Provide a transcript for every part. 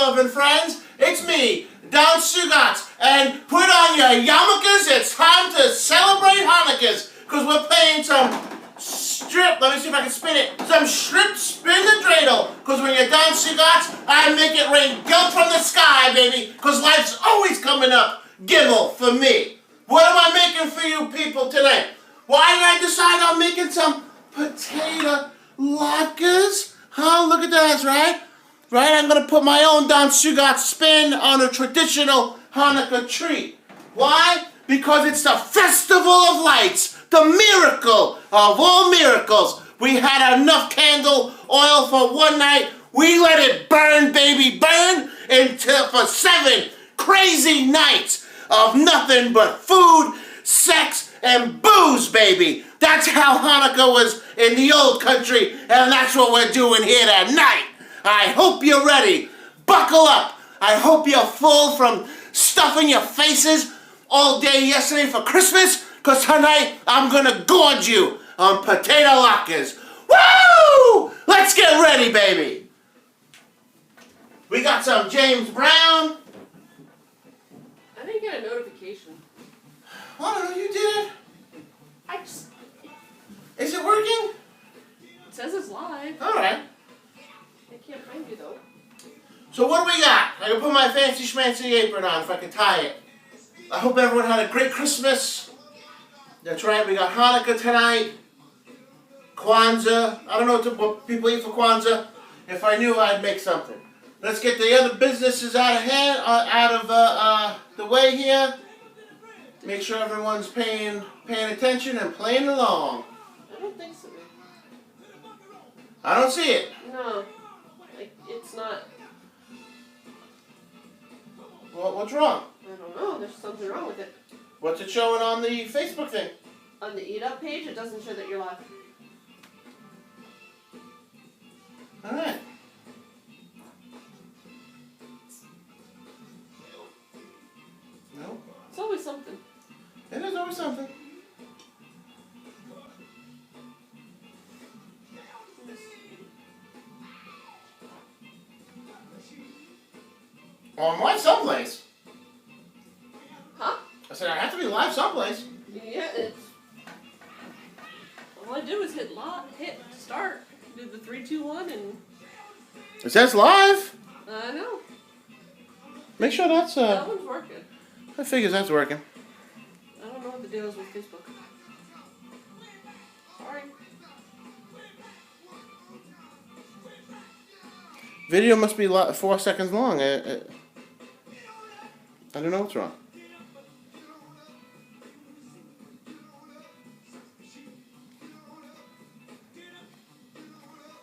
loving friends. It's me, Don Stugots, and put on your yarmulkes. It's time to celebrate Hanukkahs, because we're playing some let me see if I can spin it, some strip spin the dreidel, because when you're Don Stugots, I make it rain guilt from the sky, baby, because life's always coming up Gimel for me. What am I making for you people tonight? Why did I decide on making some potato latkes? Huh? Look at that, right? Right? I'm going to put my own Don Stugots spin on a traditional Hanukkah treat. Why? Because it's the Festival of Lights, the miracle of all miracles. We had enough candle oil for one night. We let it burn, baby, burn until for 7 crazy nights of nothing but food, sex, and booze, baby. That's how Hanukkah was in the old country, and that's what we're doing here tonight. I hope you're ready. Buckle up. I hope you're full from stuffing your faces all day yesterday for Christmas, because tonight I'm going to gorge you on potato latkes. Woo! Let's get ready, baby. We got some James Brown. I didn't get a notification. Oh, you did? Is it working? It says it's live. All right. I can't find you, though. So what do we got? I can put my fancy schmancy apron on if I can tie it. I hope everyone had a great Christmas. That's right, we got Hanukkah tonight. Kwanzaa. I don't know what people eat for Kwanzaa. If I knew, I'd make something. Let's get the other businesses out of the way here. Make sure everyone's paying attention and playing along. I don't think so. I don't see it. No, it's not. Well, what's wrong? I don't know. There's something wrong with it. What's it showing on the Facebook thing? On the EatUp page, it doesn't show that you're live. All right. No. It's always something. It is always something. Well, I'm live someplace. Huh? I said I have to be live someplace. Yeah, it's. All I do is hit start, do the 3, 2, 1, and. It says live. I know. Make sure that's That one's working. I figures that's working. I don't know what the deal is with Facebook. Sorry. Video must be 4 seconds long. I don't know what's wrong.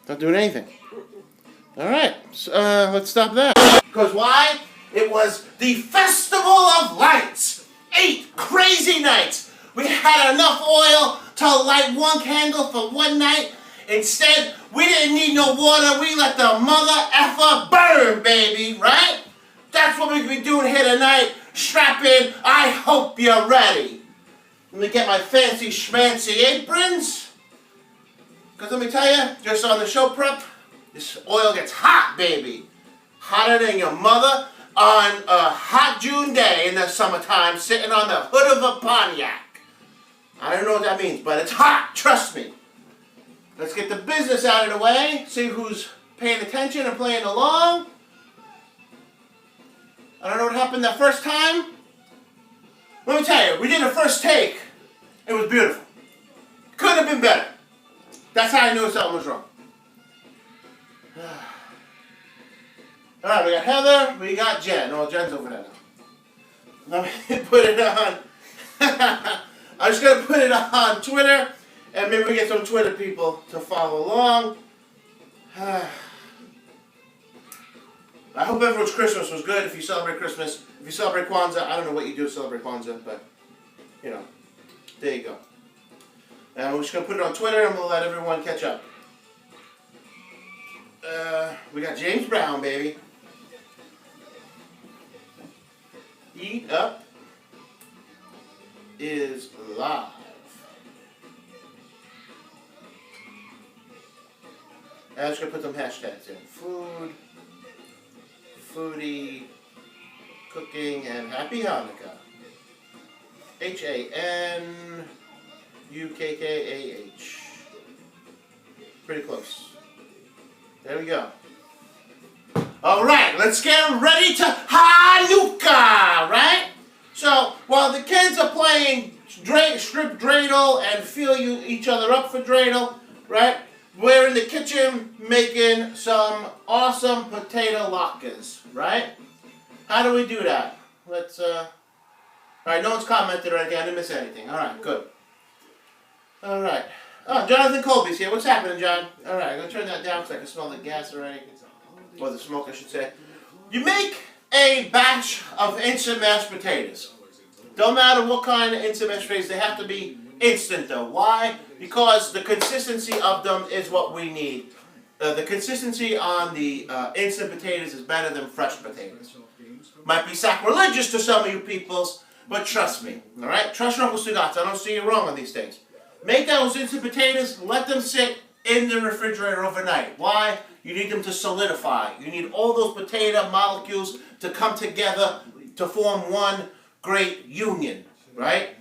Not doing anything. All right, so, let's stop that. Because why? It was the Festival of Lights. 8 crazy nights. We had enough oil to light 1 candle for one night. Instead, we didn't need no water. We let the mother effer burn, baby, right? That's what we're going to be doing here tonight. Strap in. I hope you're ready. Let me get my fancy schmancy aprons. Because let me tell you, just on the show prep, this oil gets hot, baby. Hotter than your mother on a hot June day in the summertime sitting on the hood of a Pontiac. I don't know what that means, but it's hot, trust me. Let's get the business out of the way, see who's paying attention and playing along. I don't know what happened the first time. Let me tell you, we did a first take. It was beautiful. Couldn't have been better. That's how I knew something was wrong. Alright, we got Heather, we got Jen. Oh, Jen's over there now. Let me put it on. I'm just going to put it on Twitter, and maybe we get some Twitter people to follow along. I hope everyone's Christmas was good. If you celebrate Christmas, if you celebrate Kwanzaa, I don't know what you do to celebrate Kwanzaa, but, you know, there you go. And we're just going to put it on Twitter, and we'll let everyone catch up. We got James Brown, baby. EatUp is live. And I'm just going to put some hashtags in. Food, foodie, cooking, and happy Hanukkah. Hanukkah. Pretty close. There we go. All right, let's get ready to Hanukkah, right? So while the kids are playing strip dreidel and feel each other up for dreidel, right? We're in the kitchen making some awesome potato latkes, right? How do we do that? Let's, all right, no one's commented or anything. I didn't miss anything. All right, good. All right. Oh, Jonathan Colby's here. What's happening, John? All right, I'm going to turn that down so I can smell the gas already. Or the smoke, I should say. You make a batch of instant mashed potatoes. Don't matter what kind of instant mashed potatoes. They have to be instant, though. Why? Because the consistency of them is what we need. The consistency on the instant potatoes is better than fresh potatoes. Might be sacrilegious to some of you peoples, but trust me. All right? Trust your Uncle Stugots. I don't see you wrong on these things. Make those instant potatoes. Let them sit in the refrigerator overnight. Why? You need them to solidify. You need all those potato molecules to come together to form one great union, right?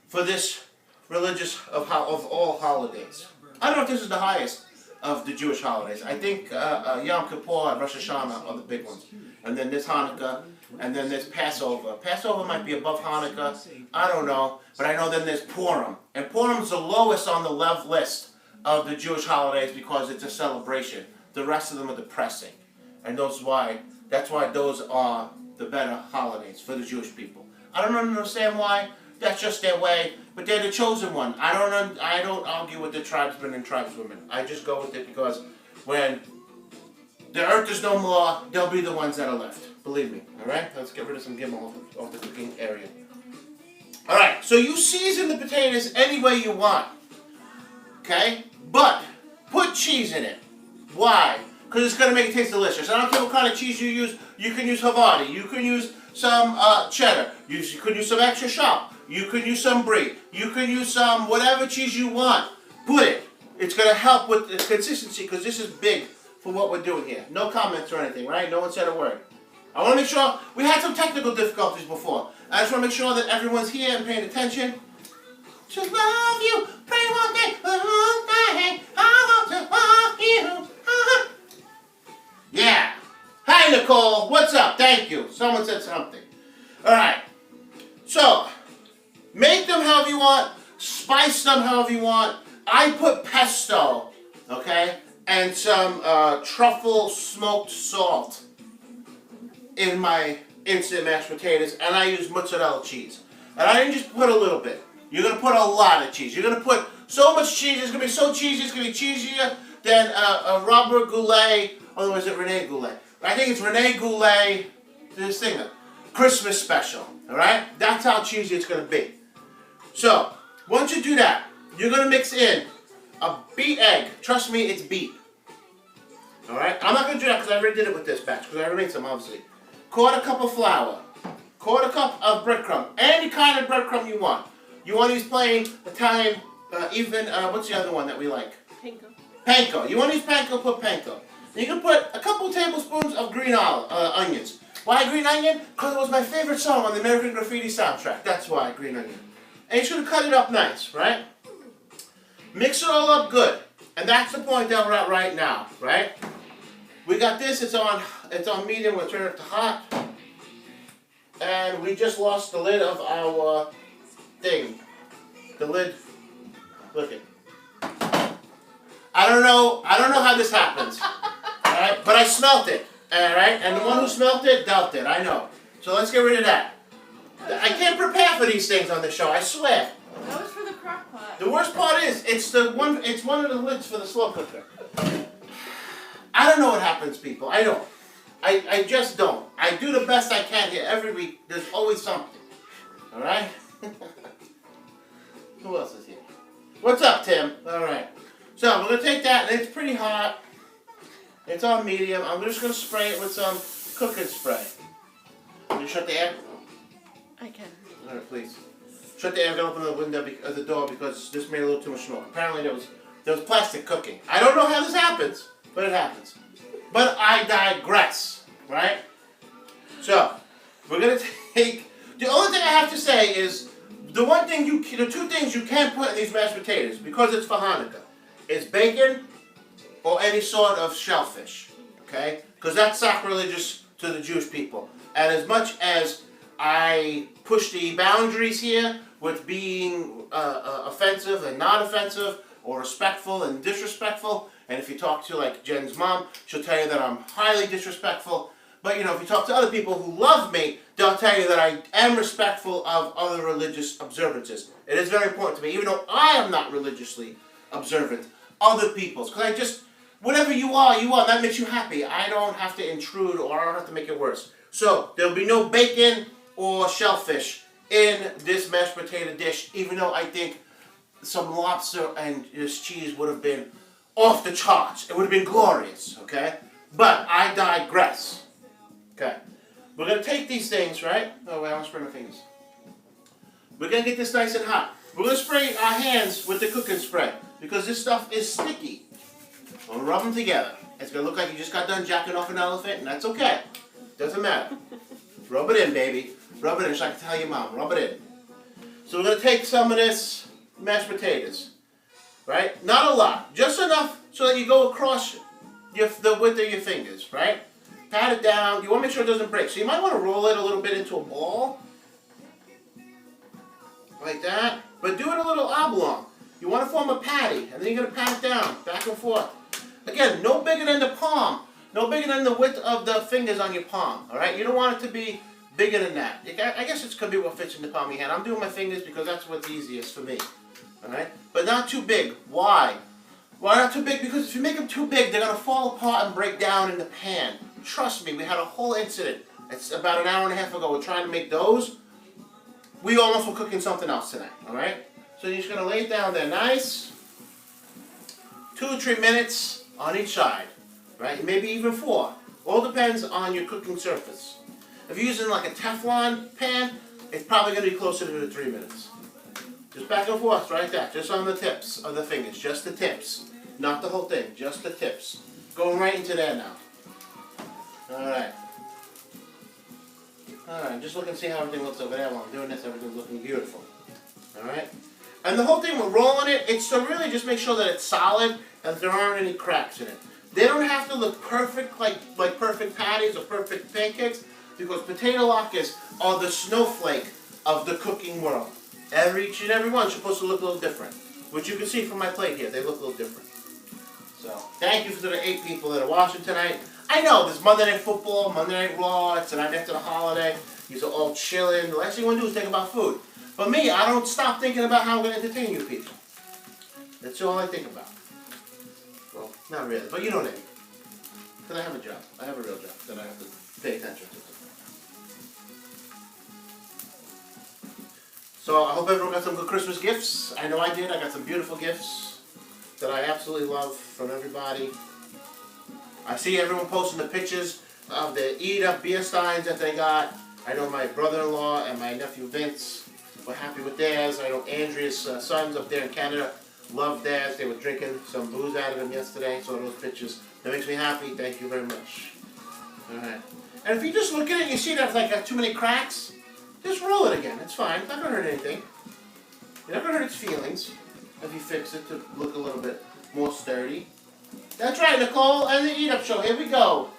For this religious of all holidays. I don't know if this is the highest of the Jewish holidays. I think Yom Kippur and Rosh Hashanah are the big ones. And then there's Hanukkah, and then there's Passover. Passover might be above Hanukkah. I don't know. But I know then there's Purim. And Purim's the lowest on the list of the Jewish holidays because it's a celebration. The rest of them are depressing. And that's why those are the better holidays for the Jewish people. I don't understand why. That's just their way. But they're the chosen one. I don't argue with the tribesmen and tribeswomen. I just go with it because when the earth is no more, they'll be the ones that are left. Believe me. Alright? Let's get rid of some gimel off the cooking area. Alright, so you season the potatoes any way you want. Okay? But put cheese in it. Why? Because it's going to make it taste delicious. I don't care what kind of cheese you use. You can use Havarti. You can use some cheddar. You could use some extra sharp. You could use some brie. You could use some whatever cheese you want. Put it. It's going to help with the consistency because this is big for what we're doing here. No comments or anything, right? No one said a word. I want to make sure. We had some technical difficulties before. I just want to make sure that everyone's here and paying attention. To love you, pray one day, one day, I want to love you. Yeah. Hi, Nicole. What's up? Thank you. Someone said something. All right. So, make them however you want. Spice them however you want. I put pesto, okay, and some truffle smoked salt in my instant mashed potatoes, and I use mozzarella cheese. And I didn't just put a little bit. You're going to put a lot of cheese. You're going to put so much cheese. It's going to be so cheesy. It's going to be cheesier than Robert Goulet. Or was it Rene Goulet? I think it's Rene Goulet. This thing, Christmas special. All right? That's how cheesy it's going to be. So, once you do that, you're going to mix in a beat egg. Trust me, it's beat. All right? I'm not going to do that because I already did it with this batch. Because I already made some, obviously. Quarter cup of flour. Quarter cup of breadcrumb. Any kind of breadcrumb you want. You want to use plain, Italian, what's the other one that we like? Panko. Panko. You want to use panko, put panko. You can put a couple of tablespoons of green onions. Why green onion? Because it was my favorite song on the American Graffiti soundtrack. That's why green onion. And you're going to cut it up nice, right? Mix it all up good. And that's the point that we're at right now, right? We got this. It's on medium. We'll turn it to hot. And we just lost the lid of our thing. The lid. Look it. I don't know how this happens. Alright? But I smelt it. Alright? And the one who smelt it dealt it. I know. So let's get rid of that. I can't prepare for these things on the show, I swear. That was for the crock pot. The worst part is it's one of the lids for the slow cooker. I don't know what happens, people. I don't. I just don't. I do the best I can here every week. There's always something. Alright? Who else is here? What's up, Tim? Alright. So, we're going to take that, and it's pretty hot. It's on medium. I'm just going to spray it with some cooking spray. Can you shut the air? I can. Alright, please. Shut the air. I'm going to open the window, the door, because this made a little too much smoke. Apparently, there was plastic cooking. I don't know how this happens, but it happens. But I digress, right? So, we're gonna take. The only thing I have to say is the two things you can't put in these mashed potatoes because it's for Hanukkah is bacon or any sort of shellfish. Okay, because that's sacrilegious to the Jewish people. And as much as I push the boundaries here with being offensive and not offensive, or respectful and disrespectful, and if you talk to like Jen's mom, she'll tell you that I'm highly disrespectful. But if you talk to other people who love me, they'll tell you that I am respectful of other religious observances. It is very important to me, even though I am not religiously observant, other people's. Because whatever you are, that makes you happy. I don't have to intrude or I don't have to make it worse. So, there'll be no bacon or shellfish in this mashed potato dish, even though I think some lobster and this cheese would have been off the charts. It would have been glorious, okay? But I digress. Okay. We're going to take these things, right? Oh, wait, I want to spray my fingers. We're going to get this nice and hot. We're going to spray our hands with the cooking spray because this stuff is sticky. We'll rub them together. It's going to look like you just got done jacking off an elephant, and that's okay. Doesn't matter. Rub it in, baby. Rub it in, just like I tell your mom. Rub it in. So we're going to take some of this mashed potatoes, right? Not a lot, just enough so that you go across the width of your fingers, right? Pat it down. You want to make sure it doesn't break. So you might want to roll it a little bit into a ball, like that. But do it a little oblong. You want to form a patty, and then you're going to pat it down, back and forth. Again, no bigger than the palm, no bigger than the width of the fingers on your palm. All right? You don't want it to be bigger than that. I guess it's going to be what fits in the palm of your hand. I'm doing my fingers because that's what's easiest for me. Alright? But not too big. Why? Why not too big? Because if you make them too big, they're going to fall apart and break down in the pan. Trust me, we had a whole incident. It's about an hour and a half ago. We're trying to make those. We almost were cooking something else tonight. Alright? So you're just going to lay it down there nice. 2 or 3 minutes on each side. Right? Maybe even 4. All depends on your cooking surface. If you're using like a Teflon pan, it's probably going to be closer to the 3 minutes. Just back and forth, right there. Just on the tips of the fingers. Just the tips. Not the whole thing. Just the tips. Going right into there now. Alright. Alright, just look and see how everything looks over there while I'm doing this. Everything's looking beautiful. Alright? And the whole thing with rolling it, it's to really just make sure that it's solid and there aren't any cracks in it. They don't have to look perfect like perfect patties or perfect pancakes because potato latkes are the snowflake of the cooking world. Each and every one's supposed to look a little different. Which you can see from my plate here, they look a little different. So, thank you for the 8 people that are watching tonight. I know, there's Monday Night Football, Monday Night Raw, it's the night after the holiday. These are all chilling. The last thing you want to do is think about food. But me, I don't stop thinking about how I'm going to entertain you people. That's all I think about. Well, not really, but you know what I mean. Because I have a job. I have a real job that I have to pay attention to. So I hope everyone got some good Christmas gifts. I know I did. I got some beautiful gifts that I absolutely love from everybody. I see everyone posting the pictures of the EatUp beer steins that they got. I know my brother-in-law and my nephew Vince were happy with theirs. I know Andrea's sons up there in Canada loved theirs. They were drinking some booze out of them yesterday. Saw those pictures. That makes me happy. Thank you very much. Alright. And if you just look at it, you see that it's like got too many cracks. Just roll it again. It's fine. It's not going to hurt anything. You're not going to hurt its feelings if you fix it to look a little bit more sturdy. That's right, Nicole, and the EatUp show. Here we go.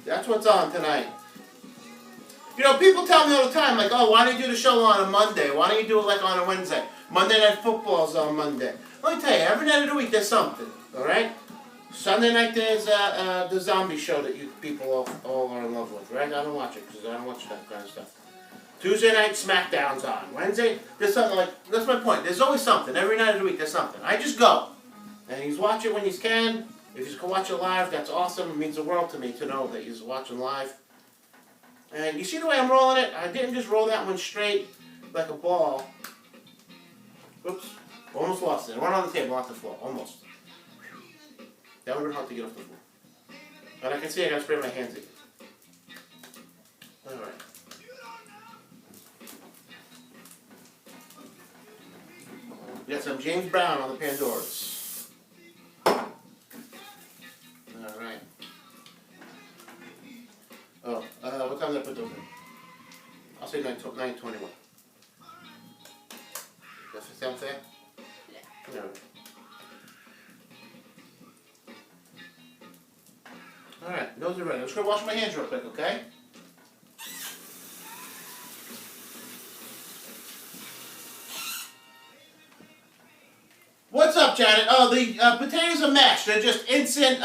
That's what's on tonight. You know, people tell me all the time, like, oh, why don't you do the show on a Monday? Why don't you do it like on a Wednesday? Monday Night Football's on Monday. Let me tell you, every night of the week there's something, all right? Sunday night there's the zombie show that you people all are in love with, right? I don't watch it because I don't watch that kind of stuff. Tuesday night, SmackDown's on. Wednesday, there's something like, that's my point. There's always something. Every night of the week, there's something. I just go. And you watch it when you can. If you can watch it live, that's awesome. It means the world to me to know that you're watching live. And you see the way I'm rolling it? I didn't just roll that one straight like a ball. Oops. Almost lost it. It went on the table, not the floor. Almost. That would have been hard to get off the floor. But I can see I gotta spray my hands again. Alright. We got some James Brown on the Pandoras. Alright. Oh, what I'll say 9:21. Does that sound fair? Yeah. No. Alright, those are ready. I'm just gonna wash my hands real quick, okay? What's up, Janet? Oh, the potatoes are mashed. They're just instant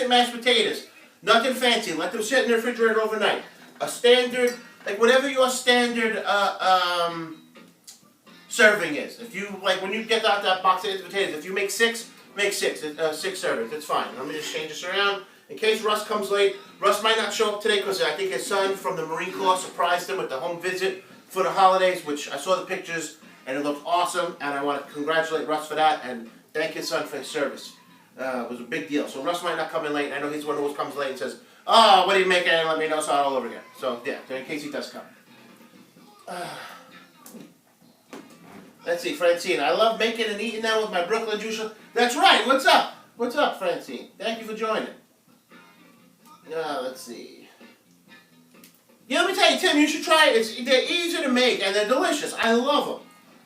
mashed potatoes. Nothing fancy. Let them sit in the refrigerator overnight. A standard, like whatever your standard serving is. If you like, when you get out that box of potatoes, if you make six, make six. 6 servings. That's fine. Let me just change this around in case Russ comes late. Russ might not show up today because I think his son from the Marine Corps surprised him with the home visit for the holidays, which I saw the pictures. And it looked awesome, and I want to congratulate Russ for that, and thank his son for his service. It was a big deal. So Russ might not come in late, and I know he's one who always comes late and says, "Oh, what are you making?" And let me know, so all over again. So yeah, in case he does come. Let's see, Francine. I love making and eating them with my Brooklyn juice. That's right. What's up? What's up, Francine? Thank you for joining. Let's see. Yeah, let me tell you, Tim, you should try it. They're easy to make, and they're delicious. I love them.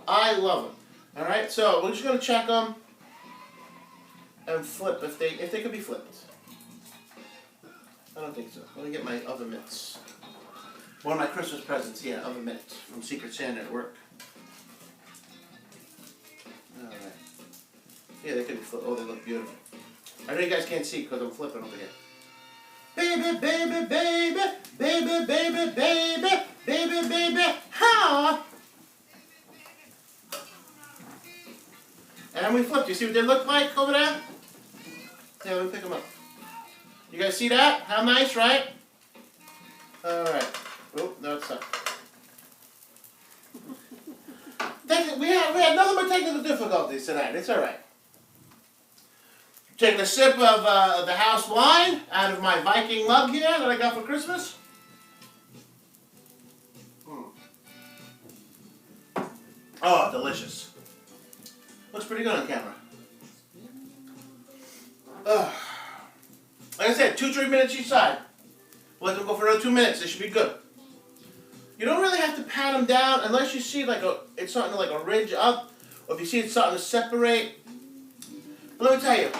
I love them. All right, so we're just gonna check them and flip if they could be flipped. I don't think so. Let me get my oven mitts. One of my Christmas presents, yeah, oven mitts from Secret Santa at work. All right. Yeah, they could be flipped. Oh, they look beautiful. I know you guys can't see because I'm flipping over here. Baby, baby, baby, baby, baby, baby, baby, baby, ha! And we flipped. You see what they look like over there? Yeah, let me pick them up. You guys see that? How nice, right? Alright. Oh, no, it's not. We had nothing but technical difficulties tonight. It's alright. Taking a sip of the house wine out of my Viking mug here that I got for Christmas. Oh, delicious. Looks pretty good on camera. Like I said, 2-3 minutes each side. We'll let them go for another 2 minutes. They should be good. You don't really have to pat them down unless you see like it's starting to like a ridge up, or if you see it's starting to separate. But let me tell you,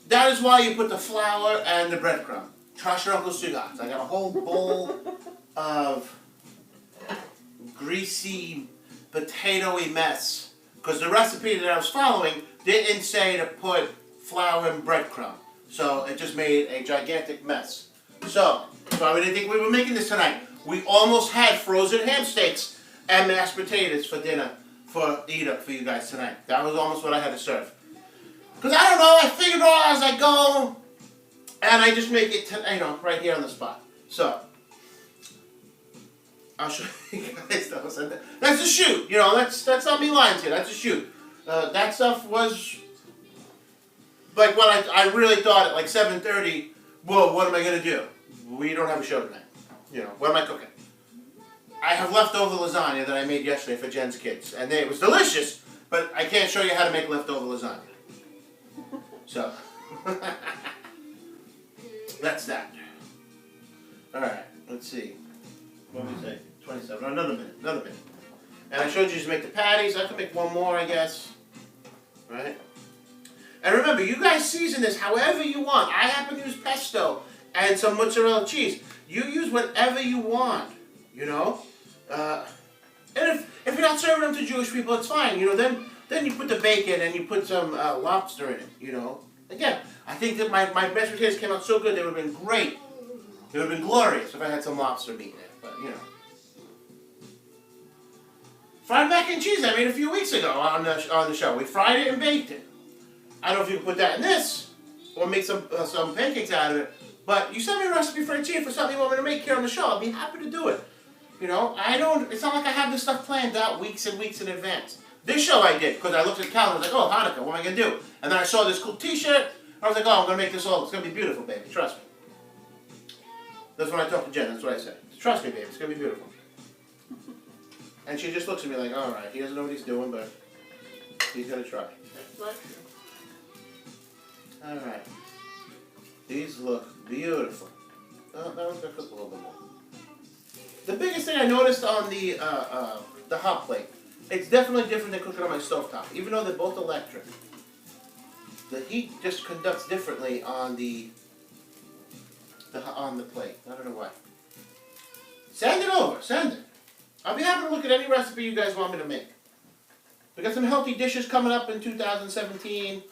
that is why you put the flour and the breadcrumb. Trust your Uncle Stugots. I got a whole bowl of greasy, potatoey mess. Because the recipe that I was following didn't say to put flour and breadcrumb. So it just made a gigantic mess. So I didn't think we were making this tonight. We almost had frozen ham steaks and mashed potatoes for dinner for EatUp for you guys tonight. That was almost what I had to serve. Because I don't know, I figured it all as I go. And I just make it, right here on the spot. So I'll show you guys those. That's a shoot. That's not me lying to you. That's a shoot. That stuff was like what I really thought at like 7:30. Whoa, what am I gonna do? We don't have a show tonight. What am I cooking? I have leftover lasagna that I made yesterday for Jen's kids, and it was delicious. But I can't show you how to make leftover lasagna. So that's that. All right. Let's see. What did we say? 27. Oh, another minute. And I showed you to make the patties. I can make one more, I guess. Right? And remember, you guys season this however you want. I happen to use pesto and some mozzarella cheese. You use whatever you want, And if you're not serving them to Jewish people, it's fine. Then you put the bacon and you put some lobster in it, Again, I think that my mashed potatoes came out so good, they would have been great. It would have been glorious if I had some lobster meat in it, but Fried mac and cheese I made a few weeks ago on the show. We fried it and baked it. I don't know if you can put that in this, or make some pancakes out of it, but you send me a recipe for something you want me to make here on the show, I'll be happy to do it. It's not like I have this stuff planned out weeks and weeks in advance. This show I did, because I looked at the calendar, I was like, oh, Hanukkah, what am I going to do? And then I saw this cool t-shirt, I was like, oh, I'm going to make this all, it's going to be beautiful, baby, trust me. That's when I talked to Jen, that's what I said. Trust me, baby, it's going to be beautiful. And she just looks at me like, alright, he doesn't know what he's doing, but he's going to try. Alright. These look beautiful. Oh, that one's going to cook a little bit more. The biggest thing I noticed on the hot plate, it's definitely different than cooking on my stovetop. Even though they're both electric, the heat just conducts differently on the plate. I don't know why. Send it over. Send it. I'll be happy to look at any recipe you guys want me to make. We got some healthy dishes coming up in 2017.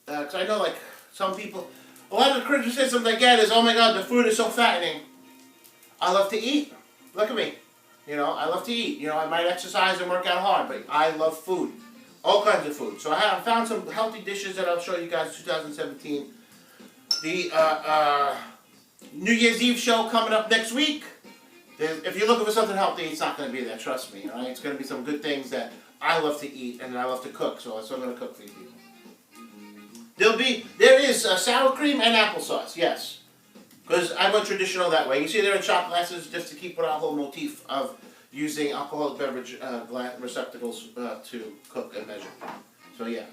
Because I know, like, some people, a lot of the criticism they get is, oh my God, the food is so fattening. I love to eat. Look at me. You know, I love to eat. You know, I might exercise and work out hard, but I love food. All kinds of food. So I found some healthy dishes that I'll show you guys in 2017. The New Year's Eve show coming up next week. If you're looking for something healthy, it's not going to be there. Trust me. All right? It's going to be some good things that I love to eat and I love to cook. So that's what I'm going to cook for you people. There is sour cream and applesauce, yes. Because I went traditional that way. You see they're in shot glasses just to keep with our whole motif of using alcoholic beverage receptacles to cook and measure. So yeah.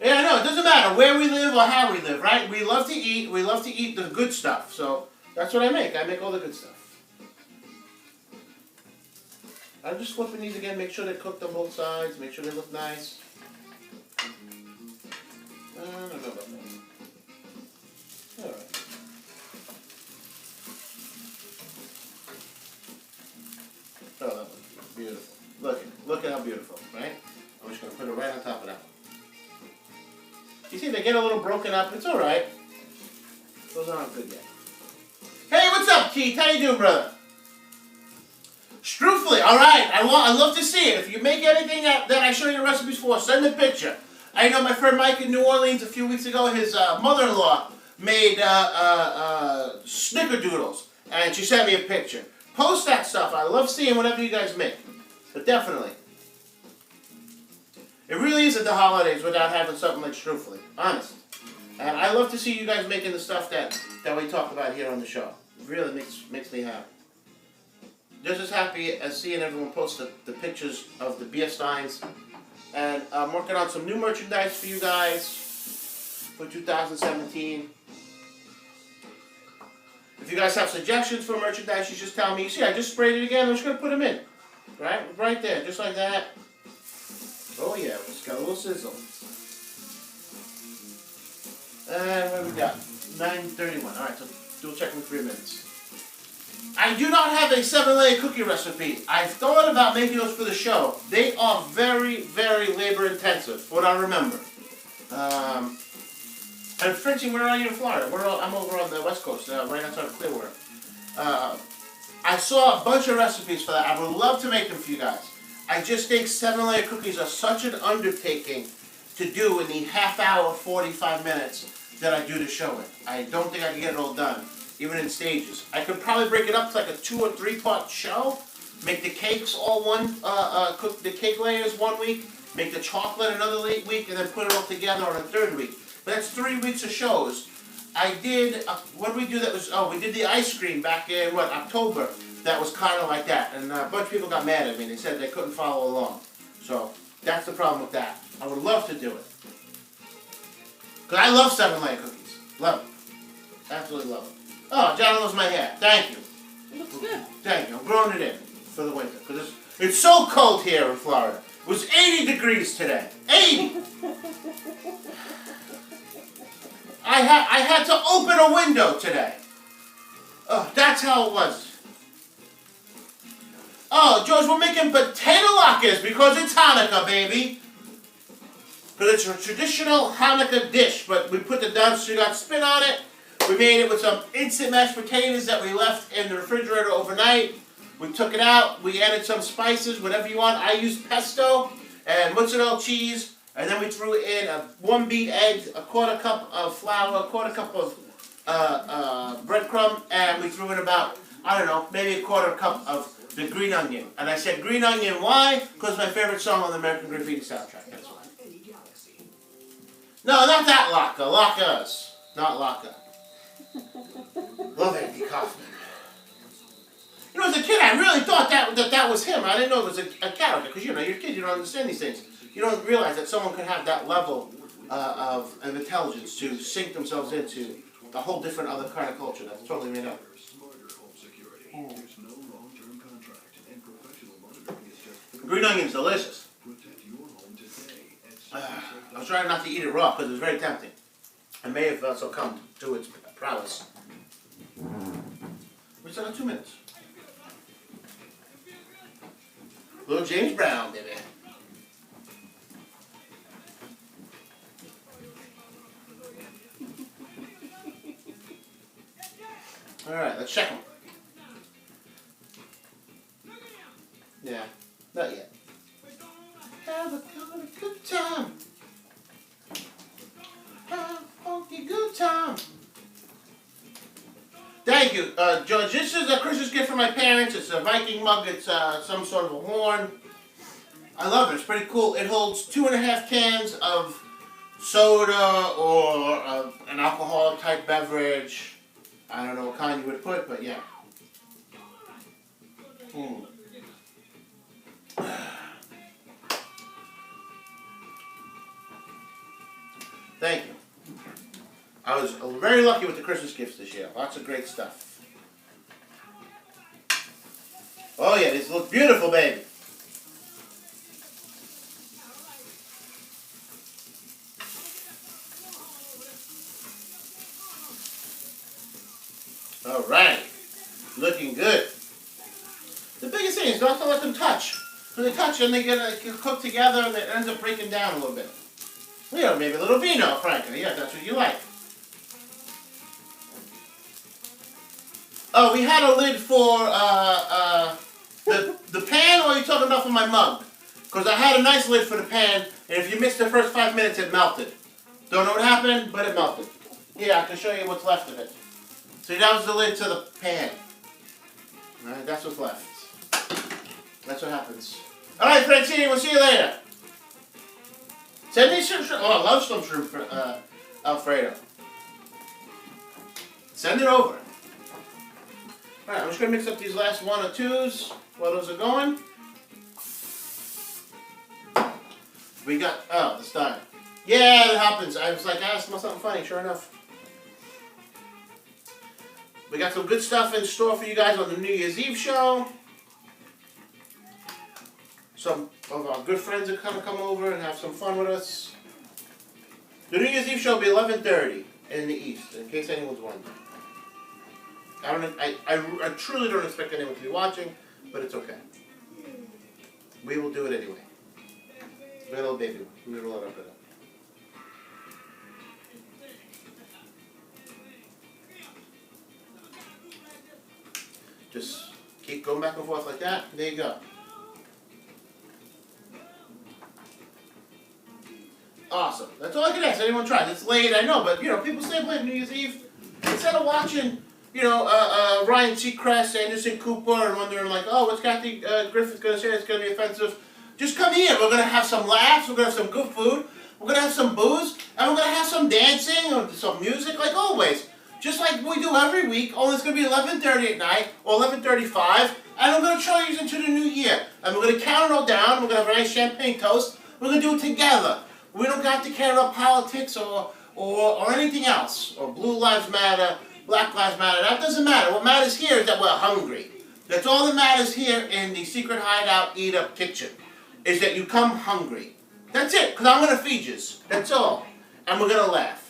Yeah, I know, it doesn't matter where we live or how we live, right? We love to eat the good stuff. So that's what I make all the good stuff. I'm just flipping these again, make sure they're cooked on both sides, make sure they look nice. I don't know about that. Alright. Oh, that one's beautiful. Look at how beautiful, right? I'm just going to put it right on top of that one. You see, they get a little broken up. It's alright. Those aren't good yet. Hey, what's up, Keith? How you doing, brother? Struthfully, alright. I love to see it. If you make anything that I show you recipes for, send a picture. I know my friend Mike in New Orleans a few weeks ago, his mother-in-law made snickerdoodles, and she sent me a picture. Post that stuff. I love seeing whatever you guys make. But definitely. It really isn't the holidays without having something like Struthfully. Honest. And I love to see you guys making the stuff that we talk about here on the show. It really makes me happy. Just as happy as seeing everyone post the pictures of the beer steins. And I'm working on some new merchandise for you guys for 2017. If you guys have suggestions for merchandise, you just tell me. You see, I just sprayed it again. I'm just going to put them in. Right there, just like that. Oh yeah, it's got a little sizzle. And what do we got? 9:31. Alright, so we'll check in 3 minutes. I do not have a 7-layer cookie recipe. I've thought about making those for the show. They are very, very labor intensive, what I remember. And Frenchie, where are you in Florida? I'm over on the West Coast, right outside of Clearwater. I saw a bunch of recipes for that. I would love to make them for you guys. I just think 7-layer cookies are such an undertaking to do in the half hour, 45 minutes that I do the show in. I don't think I can get it all done, even in stages. I could probably break it up to like a 2 or 3 part show, make the cakes all cook the cake layers 1 week, make the chocolate another week, and then put it all together on a 3rd week. But that's 3 weeks of shows. I did, what did we do that was, we did the ice cream back in, October. That was kind of like that. And a bunch of people got mad at me. They said they couldn't follow along. So, that's the problem with that. I would love to do it. Because I love 7-layer cookies. Love it. Absolutely love it. Oh, John loves my hair. Thank you. It looks good. Thank you. I'm growing it in for the winter. Because it's so cold here in Florida. It was 80 degrees today. 80! I had to open a window today. Oh, that's how it was. Oh, George, we're making potato latkes because it's Hanukkah, baby. Because it's a traditional Hanukkah dish, but we put the Stugots spin on it. We made it with some instant mashed potatoes that we left in the refrigerator overnight. We took it out. We added some spices, whatever you want. I used pesto and mozzarella cheese. And then we threw in a 1 beat egg, a 1/4 cup of flour, a 1/4 cup of breadcrumb, and we threw in about, I don't know, maybe a 1/4 cup of the green onion. And I said green onion, why? Because my favorite song on the American Graffiti soundtrack, that's why. No, not that Laka. Lakas. Not Laka. Love Andy Kaufman. You know, as a kid, I really thought that was him. I didn't know it was a character, because, you know, you're a kid, you don't understand these things. You don't realize that someone could have that level of intelligence to sink themselves into a whole different other kind of culture that's totally made up. Green onion's delicious. I was trying not to eat it raw because it was very tempting. I may have succumbed to its prowess. We still got 2 minutes. Little James Brown, baby. Alright, let's check them. Yeah, not yet. Have a good time. Have a good time. Thank you, George. This is a Christmas gift from my parents. It's a Viking mug. It's some sort of a horn. I love it. It's pretty cool. It holds 2.5 cans of soda or an alcoholic type beverage. I don't know what kind you would put, but yeah. Thank you. I was very lucky with the Christmas gifts this year. Lots of great stuff. Oh yeah, these look beautiful, baby. Alright. Looking good. The biggest thing is not to let them touch. When they touch and they get cooked together and it ends up breaking down a little bit. You know, maybe a little vino, frankly. Yeah, that's what you like. Oh, we had a lid for the pan, or are you talking about for my mug? Because I had a nice lid for the pan, and if you missed the first 5 minutes, it melted. Don't know what happened, but it melted. Yeah, I can show you what's left of it. So that was the lid to the pan. Alright, that's what's left. That's what happens. Alright, Francine, we'll see you later. Send me some shrimp. Oh, I love some shrimp Alfredo. Send it over. Alright, I'm just going to mix up these last 1 or 2s while those are going. We got, oh, the style. Yeah, that happens. I was like, I smell something funny, sure enough. We got some good stuff in store for you guys on the New Year's Eve show. Some of our good friends are going to come over and have some fun with us. The New Year's Eve show will be 11:30 in the East, in case anyone's wondering. I truly don't expect anyone to be watching, but it's okay. We will do it anyway. We got a little baby. I'm going to let it up. Just keep going back and forth like that. There you go. Awesome. That's all I can ask. Anyone try? It's late, I know, but you know, people stay up late New Year's Eve. Instead of watching, you know, Ryan Seacrest, Anderson Cooper, and wondering like, oh, what's Kathy Griffith going to say that's going to be offensive? Just come here. We're going to have some laughs. We're going to have some good food. We're going to have some booze, and we're going to have some dancing or some music, like always. Just like we do every week, only it's going to be 11:30 at night, or 11:35, and I'm going to try these into the new year. And we're going to count it all down, we're going to have a nice champagne toast, we're going to do it together. We don't have to care about politics or anything else, or Blue Lives Matter, Black Lives Matter, that doesn't matter. What matters here is that we're hungry. That's all that matters here in the Secret Hideout EatUp kitchen, is that you come hungry. That's it, because I'm going to feed you. That's all. And we're going to laugh.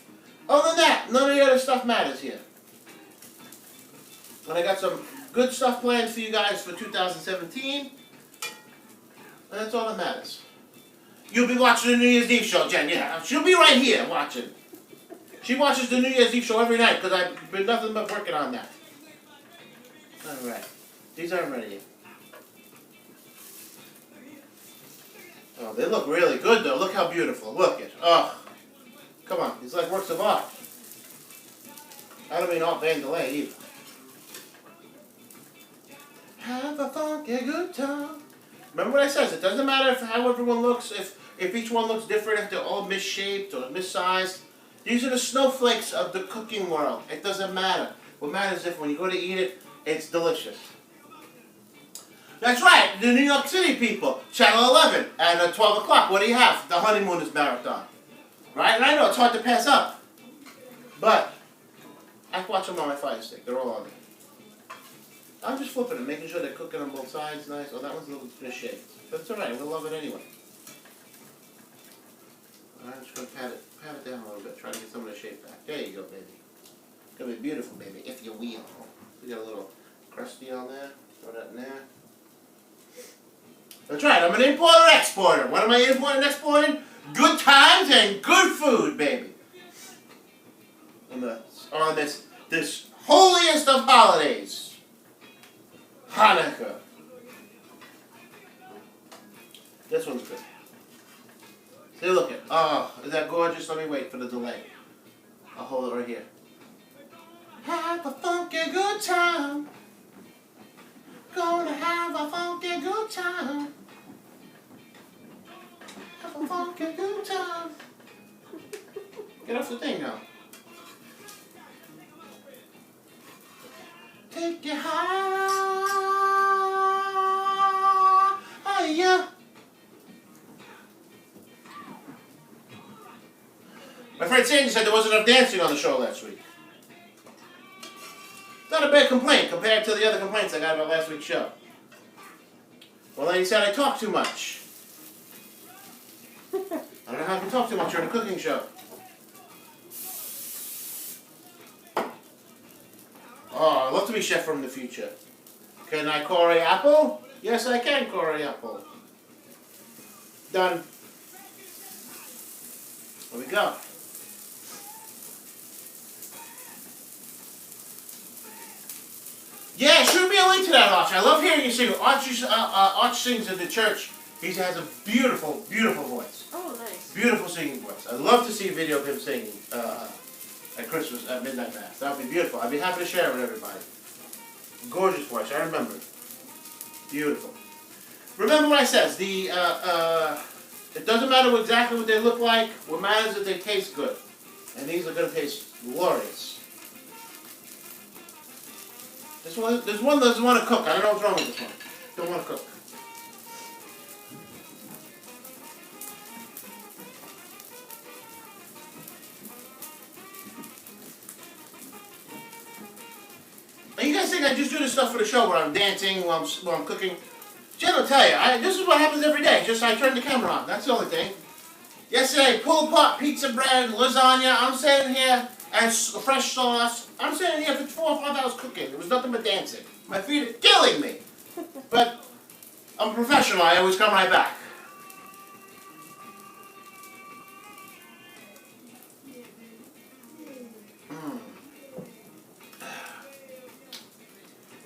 Other than that, none of the other stuff matters here. And I got some good stuff planned for you guys for 2017. And that's all that matters. You'll be watching the New Year's Eve show, Jen. Yeah, she'll be right here watching. She watches the New Year's Eve show every night because I've been nothing but working on that. Alright. These aren't ready yet. Oh, they look really good though. Look how beautiful. Look it. Oh. Come on, it's like works of art. I don't mean all Vandalay either. Have a funky good time. Remember what I said, it doesn't matter how everyone looks, if each one looks different, if they're all misshaped or missized. These are the snowflakes of the cooking world. It doesn't matter. What matters is if when you go to eat it, it's delicious. That's right, the New York City people, Channel 11 at 12 o'clock. What do you have? The Honeymooners Marathon. Right? And I know it's hard to pass up. But I can watch them on my Fire Stick. They're all on there. I'm just flipping it, making sure they're cooking on both sides nice. Oh, that one's a little bit shaped. But it's alright, we'll love it anyway. Alright, I'm just going to pat it down a little bit, try to get some of the shape back. There you go, baby. It's going to be beautiful, baby, if you will. We got a little crusty on there. Throw that in there. That's right, I'm an importer-exporter. What am I importing and exporting? Good times and good food, baby. On this holiest of holidays, Hanukkah. This one's good. See, look at. Oh, is that gorgeous? Let me wait for the delay. I'll hold it right here. Have a funky good time. Gonna have a funky good time. Have a funky good time. Get off the thing now. Take you higher. My friend Sandy said there wasn't enough dancing on the show last week. Not a bad complaint compared to the other complaints I got about last week's show. Well, then he said I talk too much. I don't know how I can talk too much during a cooking show. Oh, I'd love to be chef from the future. Can I core apple? Yes, I can core apple. Done. There we go. Yeah, shoot me a link to that, Arch. I love hearing you sing. Arch sings at the church. He has a beautiful, beautiful voice. Oh, nice. Beautiful singing voice. I'd love to see a video of him singing at Christmas, at Midnight Mass. That would be beautiful. I'd be happy to share it with everybody. Gorgeous voice. I remember it. Beautiful. Remember what I said. It doesn't matter exactly what they look like. What matters is that they taste good. And these are going to taste glorious. This one doesn't want to cook. I don't know what's wrong with this one. Don't want to cook. And you guys think I just do this stuff for the show where I'm dancing, while I'm cooking? Jen will tell you, this is what happens every day. Just I turn the camera on. That's the only thing. Yesterday, pulled pork, pizza bread, lasagna. I'm sitting here, and fresh sauce. I'm sitting here for 4 or 5 hours cooking. It was nothing but dancing. My feet are killing me. But I'm a professional. I always come right back.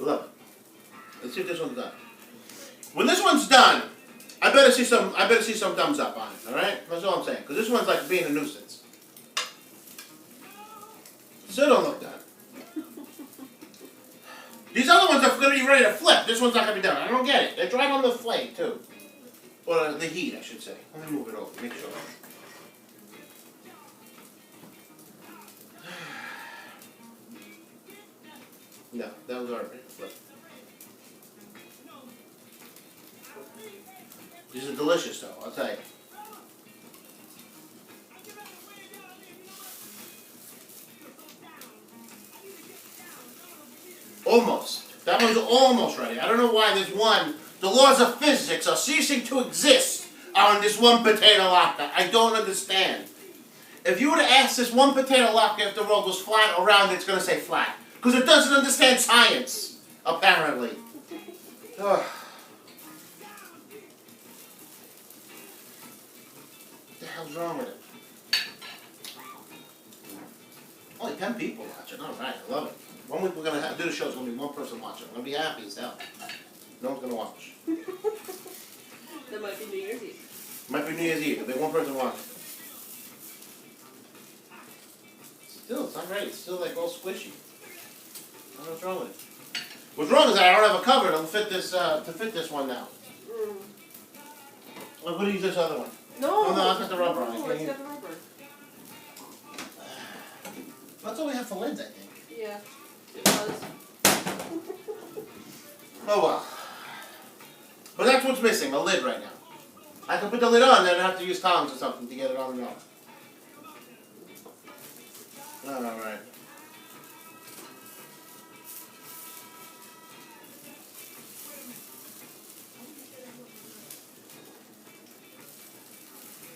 Love it. Let's see if this one's done. When this one's done, I better see some thumbs up on it. All right, that's all I'm saying. Because this one's like being a nuisance. Still don't look done. These other ones are going to be ready to flip. This one's not going to be done. I don't get it. They're dried on the flame too, or the heat, I should say. Let me move it over. Make sure. No, that was already flipped. These are delicious, though. I'll tell you. Almost. That one's almost ready. I don't know why there's one. The laws of physics are ceasing to exist on this one potato latke. I don't understand. If you were to ask this one potato latke if the world was flat or round, it's going to say flat. Because it doesn't understand science, apparently. Ugh. What the hell's wrong with it? Only 10 people watching. All right, I love it. 1 week we're going to do the show, it's going to be 1 person watching. I'm going to be happy as hell. No one's going to watch. That might be New Year's Eve. Might be New Year's Eve. There'll be 1 person watching. Still, it's not right. It's still like all squishy. I don't know what's wrong with it. What's wrong is that I don't have a cover to fit this one now. I'm going to use this other one. No, Oh, no, that's got the rubber on it. No, it's got the rubber. That's all we have for lids, I think. Yeah, it was. Oh well. But that's what's missing, a lid right now. I can put the lid on, then I have to use tongs or something to get it on and off. Alright.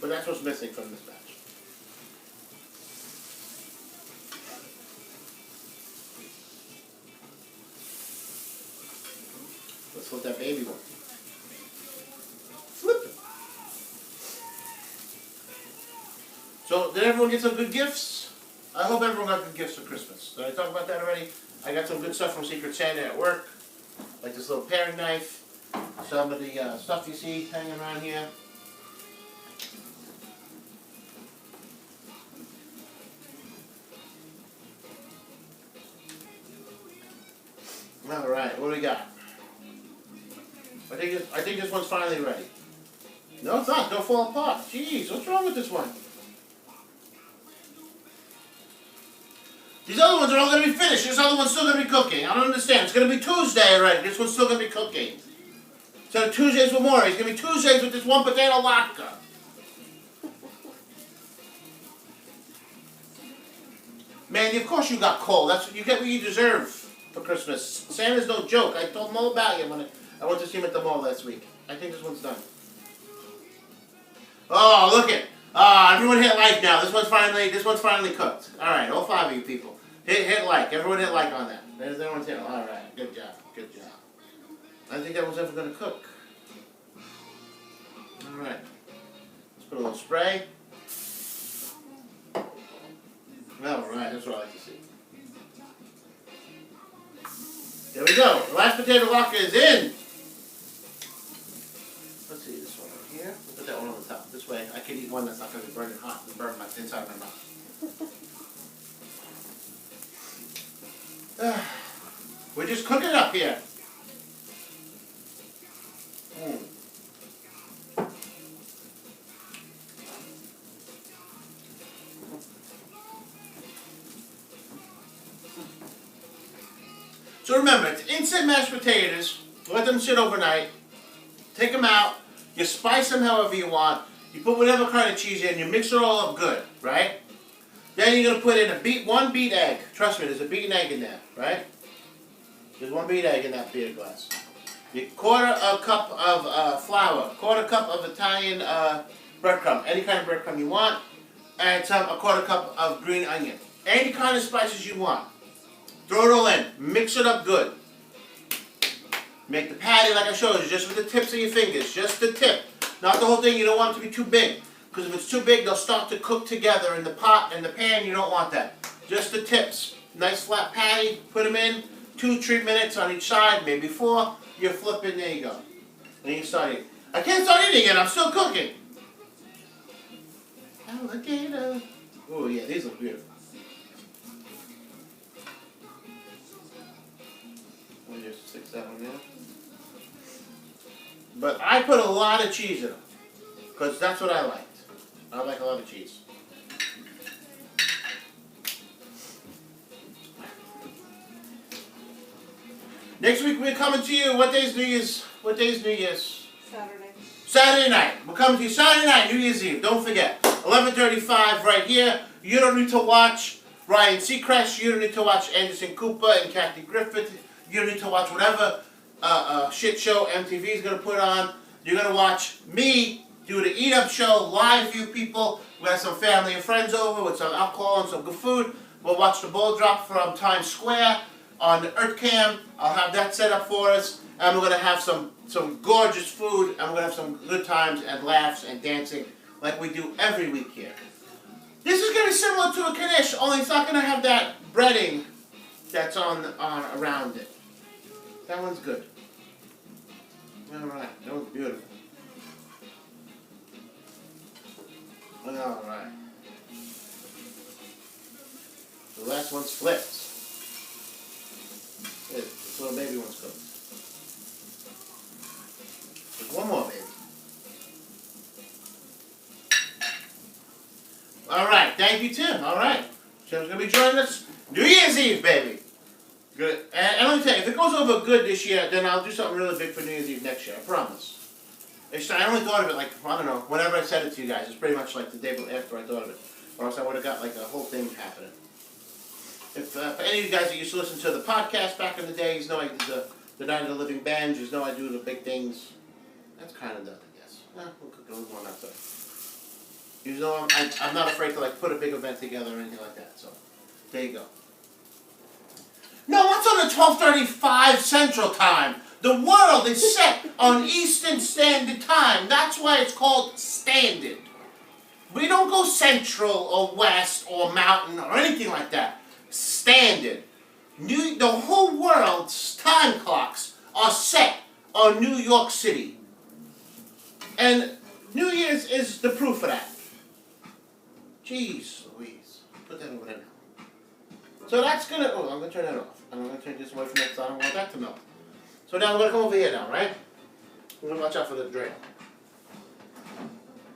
But that's what's missing from this batch. Let's flip that baby one. Flip it. So, did everyone get some good gifts? I hope everyone got good gifts for Christmas. Did I talk about that already? I got some good stuff from Secret Santa at work. Like this little paring knife. Some of the stuff you see hanging around here. Alright, what do we got? I think this one's finally ready. No, it's not. Don't fall apart. Jeez, what's wrong with this one? These other ones are all going to be finished. This other one's still going to be cooking. I don't understand. It's going to be Tuesday already. This one's still going to be cooking. Instead of Tuesdays with more, it's going to be Tuesdays with this one potato latke. Mandy, of course you got coal. You get what you deserve for Christmas. Santa's no joke. I told him all about you when I went to see him at the mall last week. I think this one's done. Oh, look it. Everyone hit like now. This one's finally cooked. All right, all 5 of you people. Hit like. Everyone hit like on that. There's everyone's hit. All right, good job. Good job. I don't think that one's ever going to cook. All right. Let's put a little spray. All right, that's what I like to see. There we go. The last potato latke is in. Let's see this one right here. We'll put that one on the top. This way I can eat one that's not going to be burning hot and burn my inside of my mouth. We're just cooking up here. So remember, it's instant mashed potatoes. Let them sit overnight. Take them out. You spice them however you want. You put whatever kind of cheese in. You mix it all up good, right? Then you're going to put in one beat egg. Trust me, there's a beaten egg in there, right? There's one beat egg in that beer glass. You quarter a cup of flour. Quarter cup of Italian breadcrumb. Any kind of breadcrumb you want. And a quarter cup of green onion. Any kind of spices you want. Throw it all in. Mix it up good. Make the patty like I showed you, just with the tips of your fingers. Just the tip. Not the whole thing. You don't want it to be too big. Because if it's too big, they'll start to cook together in the pot and the pan. You don't want that. Just the tips. Nice flat patty. Put them in. 2-3 minutes on each side. Maybe 4. You're flipping. There you go. And you start eating. I can't start eating it. I'm still cooking. Alligator. Oh, yeah. These look beautiful. We'll just stick that one there. But I put a lot of cheese in them. Because that's what I liked. I like a lot of cheese. Next week we're coming to you. What day is New Year's? Saturday. Saturday night. We're coming to you Saturday night, New Year's Eve. Don't forget. 11:35 right here. You don't need to watch Ryan Seacrest. You don't need to watch Anderson Cooper and Kathy Griffith. You don't need to watch whatever shit show MTV is going to put on. You're going to watch me do the EatUp show live for you people. We have some family and friends over with some alcohol and some good food. We'll watch the ball drop from Times Square on the Earth Cam. I'll have that set up for us. And we're going to have some gorgeous food. And we're going to have some good times and laughs and dancing like we do every week here. This is going to be similar to a knish, only it's not going to have that breading that's on around it. That one's good. Alright, that one's beautiful. Alright. The last one's flipped. This little baby one's cooked. There's one more, baby. Alright, thank you, Tim. Alright. Tim's going to be joining us New Year's Eve, baby. Good. And let me tell you, if it goes over good this year, then I'll do something really big for New Year's Eve next year. I promise. I only thought of it like, I don't know, whenever I said it to you guys. It's pretty much like the day after I thought of it. Or else I would have got like a whole thing happening. If for any of you guys that used to listen to the podcast back in the day, you know I did the Night of the Living Band. You know I do the big things. That's kind of done, I guess. We'll cook a little more on that side. You know, I'm not afraid to like put a big event together or anything like that. So, there you go. No, what's on the 12:35 Central Time? The world is set on Eastern Standard Time. That's why it's called Standard. We don't go Central or West or Mountain or anything like that. Standard. The whole world's time clocks are set on New York City. And New Year's is the proof of that. Jeez Louise. Put that over there now. So that's gonna, oh, I'm gonna turn that off. And I'm gonna turn this away from that, so I don't want that to melt. So now we're gonna come over here now, right? We're gonna watch out for the drain.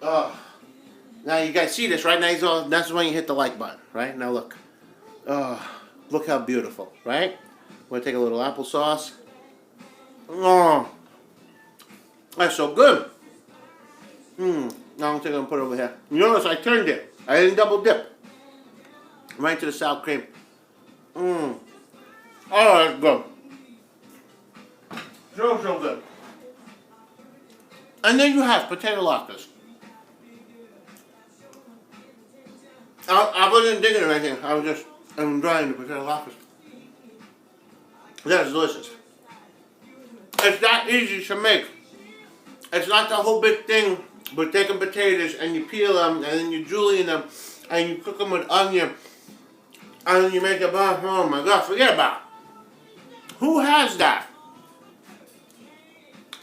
Oh. Now you guys see this, right? Now that's when you hit the like button, right? Now look. Oh, look how beautiful, right? We're gonna take a little applesauce. Oh. That's so good. Now I'm gonna put it over here. You notice I turned it. I didn't double dip. Right to the sour cream. Oh, that's good. So good. And then you have potato latkes. I wasn't digging or anything. I was just enjoying the potato latkes. That's delicious. It's that easy to make. It's not the whole big thing, but taking potatoes and you peel them and then you julienne them and you cook them with onion and then you make a bar. Oh my God, forget about it. Who has that?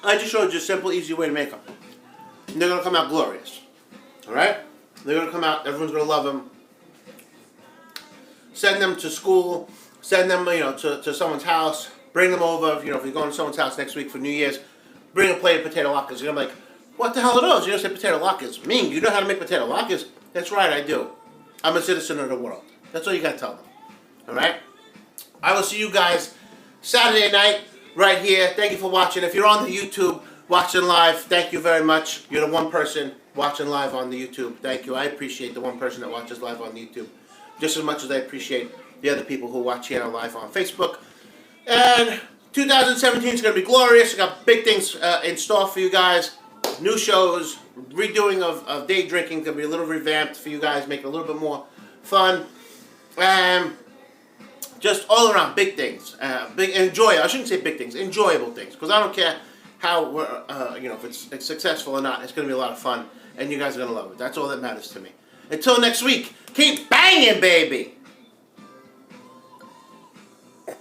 I just showed you a simple, easy way to make them. And they're going to come out glorious. Alright? They're going to come out, everyone's going to love them. Send them to school, send them, to someone's house, bring them over, if you're going to someone's house next week for New Year's, bring a plate of potato latkes. You're going to be like, what the hell are those? You don't say potato latkes. Ming, you know how to make potato latkes? That's right, I do. I'm a citizen of the world. That's all you got to tell them. Alright? I will see you guys Saturday night right here. Thank you for watching. If you're on the YouTube watching live, thank you very much. You're the one person watching live on the YouTube. Thank you. I appreciate the one person that watches live on the YouTube just as much as I appreciate the other people who watch here live on Facebook. And 2017 is going to be glorious. I got big things in store for you guys. New shows, redoing of day drinking, going to be a little revamped for you guys, make it a little bit more fun. Just all around big things. I shouldn't say big things, enjoyable things. Because I don't care how, if it's successful or not, it's going to be a lot of fun. And you guys are going to love it. That's all that matters to me. Until next week, keep banging, baby!